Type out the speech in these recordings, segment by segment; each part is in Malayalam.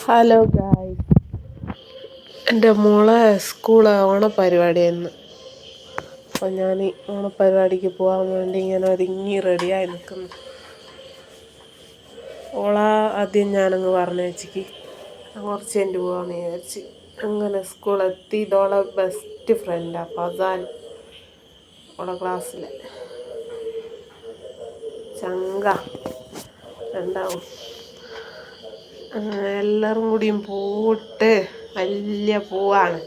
ഹലോ ഗായ്, എൻ്റെ മോളെ സ്കൂള് ഓണപ്പരിപാടിയായിരുന്നു. അപ്പോൾ ഞാൻ ഓണപ്പരിപാടിക്ക് പോകാൻ വേണ്ടി ഇങ്ങനെ ഒരുങ്ങി റെഡിയായി നിൽക്കുന്നു. ആദ്യം ഞാനങ്ങ് പറഞ്ഞേച്ചിക്ക് കുറച്ച് കഴിഞ്ഞ് പോകാമെന്ന് വിചാരിച്ച്. അങ്ങനെ സ്കൂളെത്തി. ഇതോളെ ബെസ്റ്റ് ഫ്രണ്ടാണ് ഫസാൻ, ഓളെ ക്ലാസ്സിലെ ചങ്ക ഉണ്ടാവും. എല്ലാവരും കൂടിയും പൂവിട്ട് വലിയ പൂവാണ്.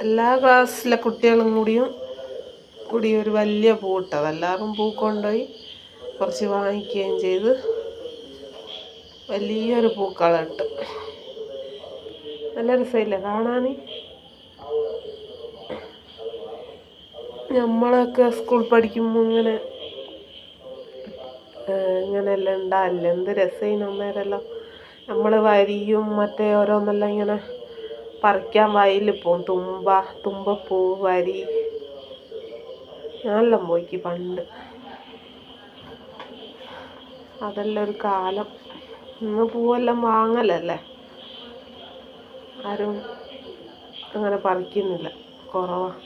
എല്ലാ ക്ലാസ്സിലെ കുട്ടികളും കൂടി ഒരു വലിയ പൂവിട്ടത്. എല്ലാവരും പൂ കൊണ്ടുപോയി കുറച്ച് വാങ്ങിക്കുകയും ചെയ്ത് വലിയൊരു പൂക്കളം ഇട്ട്. നല്ല രസമില്ലേ കാണാൻ? നമ്മളൊക്കെ സ്കൂൾ പഠിക്കുമ്പോൾ ഇങ്ങനെയെല്ലാം ഉണ്ടാവില്ല. എന്ത് രസമായിരുന്നു അന്നേരമെല്ലാം. നമ്മൾ വരിയും മറ്റേ ഓരോന്നെല്ലാം ഇങ്ങനെ പറിക്കാൻ വയലിൽ പോകും. തുമ്പപ്പൂ വരി ഞാനെല്ലാം പോയിക്ക് പണ്ട്. അതെല്ലാം ഒരു കാലം. ഇന്ന് പൂവെല്ലാം വാങ്ങലല്ലേ, ആരും അങ്ങനെ പറിക്കുന്നില്ല, കുറവാണ്.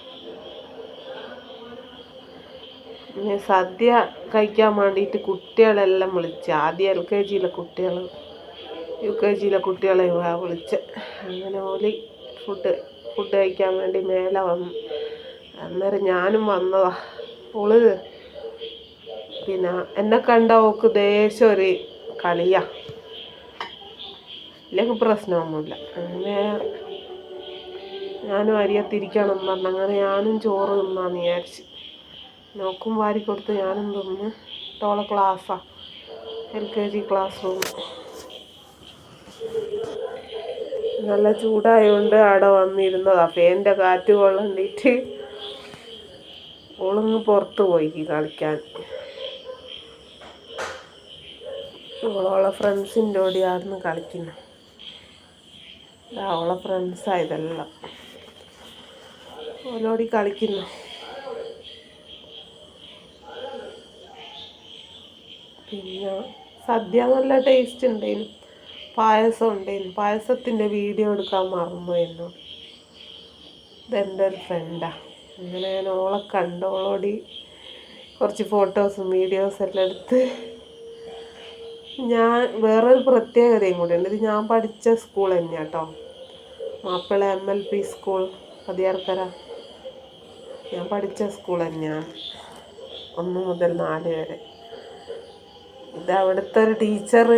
പിന്നെ സദ്യ കഴിക്കാൻ വേണ്ടിയിട്ട് കുട്ടികളെല്ലാം വിളിച്ച്. ആദ്യം LKG കുട്ടികൾ, UKG കുട്ടികളെ വിളിച്ച്. അങ്ങനെ ഓലി ഫുഡ് കഴിക്കാൻ വേണ്ടി മേലെ വന്നു. അന്നേരം ഞാനും വന്നതാ. ഓള് പിന്നെ എന്നെ കണ്ട ഓക്ക് ദേശം ഒരു കളിയാ, ഇല്ലെങ്കിൽ പ്രശ്നമൊന്നുമില്ല. അങ്ങനെ ഞാനും അരിയത്തിരിക്കണം എന്ന് പറഞ്ഞു. അങ്ങനെ ഞാനും ചോറ് തിന്നാന്ന് വിചാരിച്ച് നോക്കും വാരി കൊടുത്ത് ഞാനും തിന്ന്. തോളെ ക്ലാസ്സാണ്, LKG ക്ലാസ് റൂം. നല്ല ചൂടായതുകൊണ്ട് അവിടെ വന്നിരുന്നതാ, ഫാനിൻ്റെ കാറ്റ് കൊള്ളണ്ടിട്ട്. ഓളങ്ങ് പുറത്ത് പോയി കളിക്കാൻ. ഓളെ ഫ്രണ്ട്സിൻ്റെ കൂടെ ആയിരുന്നു കളിക്കുന്നു. അവളെ ഫ്രണ്ട്സാണ് ഇതെല്ലാം, ഓലോടി കളിക്കുന്നു. പിന്നെ സദ്യ നല്ല ടേസ്റ്റ് ഉണ്ടായിരുന്നു. പായസം ഉണ്ടായിരുന്നു. പായസത്തിൻ്റെ വീഡിയോ എടുക്കാൻ മറന്നുപോയി എന്നോട്. ഇതെൻ്റെ ഒരു ഫ്രണ്ടാണ്. അങ്ങനെ ഞാൻ ഓളെ കണ്ട് ഓളോടി കുറച്ച് ഫോട്ടോസും വീഡിയോസും എല്ലാം എടുത്ത്. ഞാൻ വേറൊരു പ്രത്യേകതയും കൂടെ ഉണ്ട്. ഇത് ഞാൻ പഠിച്ച സ്കൂൾ തന്നെയാണ് കേട്ടോ, മാപ്പിള MLP സ്കൂൾ പതിയാർക്കര. ഞാൻ പഠിച്ച സ്കൂൾ തന്നെയാണ്, 1 മുതൽ 4 വരെ. ഇത് അവിടുത്തെ ഒരു ടീച്ചർ.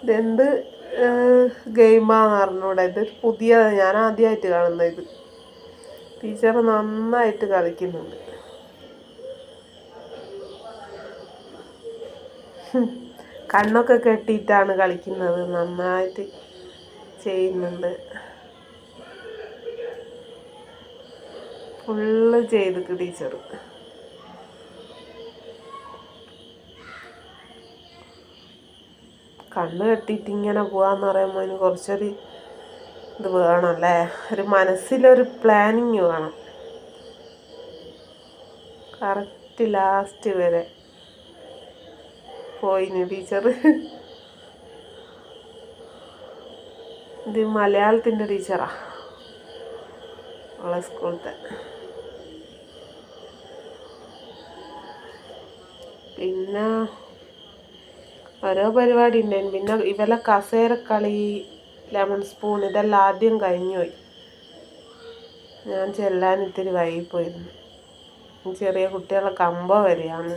ഇതെന്ത് ഗെയിമാന്ന് അറിഞ്ഞൂടെ, ഇത് പുതിയതാണ്, ഞാൻ ആദ്യമായിട്ട് കാണുന്നത്. ഇത് ടീച്ചർ നന്നായിട്ട് കളിക്കുന്നുണ്ട്. കണ്ണൊക്കെ കെട്ടിയിട്ടാണ് കളിക്കുന്നത്, നന്നായിട്ട് ചെയ്യുന്നുണ്ട്. ഫുള്ള് ചെയ്തിട്ട് ടീച്ചർ. കണ്ണ് കെട്ടിയിട്ട് ഇങ്ങനെ പോകാമെന്ന് പറയുമ്പോൾ അതിന് കുറച്ചൊരു ഇത് വേണമല്ലേ, ഒരു മനസ്സിലൊരു പ്ലാനിങ് വേണം. കറക്റ്റ് ലാസ്റ്റ് വരെ പോയിന് ടീച്ചർ. ഇത് മലയാളത്തിൻ്റെ ടീച്ചറാണ് അവളെ സ്കൂളത്തെ. പിന്നെ ഓരോ പരിപാടി ഉണ്ടായിരുന്നു. പിന്നെ ഇവലെ കസേരക്കളി, ലെമൺ സ്പൂൺ, ഇതെല്ലാം ആദ്യം കഴിഞ്ഞു പോയി. ഞാൻ ചെല്ലാൻ ഇത്തിരി വൈകിപ്പോയിരുന്നു. ചെറിയ കുട്ടികളെ കമ്പോ വരെയാണ്.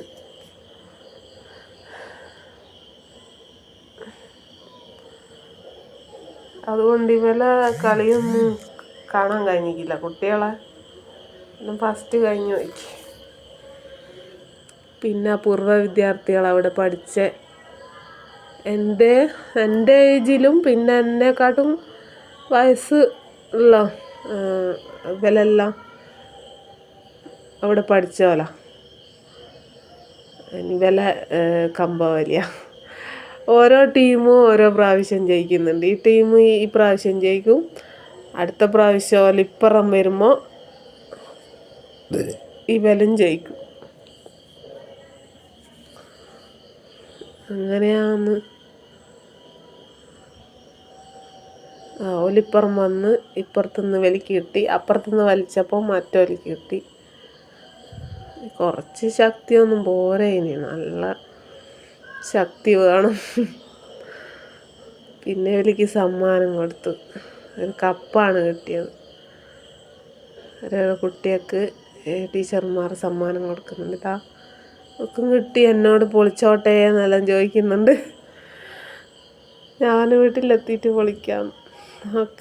അതുകൊണ്ട് ഇവലെ കളിയൊന്നും കാണാൻ കഴിഞ്ഞിട്ടില്ല. കുട്ടികളെ ഫസ്റ്റ് കഴിഞ്ഞു പോയി. പിന്നെ പൂർവ്വ വിദ്യാർത്ഥികൾ അവിടെ പഠിച്ച എൻ്റെ ഏജിലും പിന്നെ എന്നെക്കാട്ടും വയസ്സ് ഉള്ള ഇവരെല്ലാം അവിടെ പഠിച്ചോല. ഇവലെ കമ്പവലിയ. ഓരോ ടീമും ഓരോ പ്രാവശ്യം ജയിക്കുന്നുണ്ട്. ഈ ടീം ഈ പ്രാവശ്യം ജയിക്കും, അടുത്ത പ്രാവശ്യം ഒലിപ്പുറം വരുമ്പോൾ ഇവലും ജയിക്കും. അങ്ങനെയാന്ന് ഒലിപ്പുറം വന്ന് ഇപ്പുറത്തുനിന്ന് വലിക്ക് കിട്ടി, അപ്പുറത്തുനിന്ന് വലിച്ചപ്പോൾ മറ്റൊലിക്ക് കിട്ടി. കുറച്ച് ശക്തിയൊന്നും പോരാ, ഇനി നല്ല ശക്തി വേണം. പിന്നെ വലിക്ക് സമ്മാനം കൊടുത്തു, ഒരു കപ്പാണ് കിട്ടിയത്. ഒരു കുട്ടികൾക്ക് ടീച്ചർമാർ സമ്മാനം കൊടുക്കുന്നുണ്ട്. ഒക്കെ കിട്ടി, എന്നോട് പൊളിച്ചോട്ടെ എന്നെല്ലാം ചോദിക്കുന്നുണ്ട്. ഞാൻ വീട്ടിലെത്തിയിട്ട് പൊളിക്കാം. ഓക്കെ.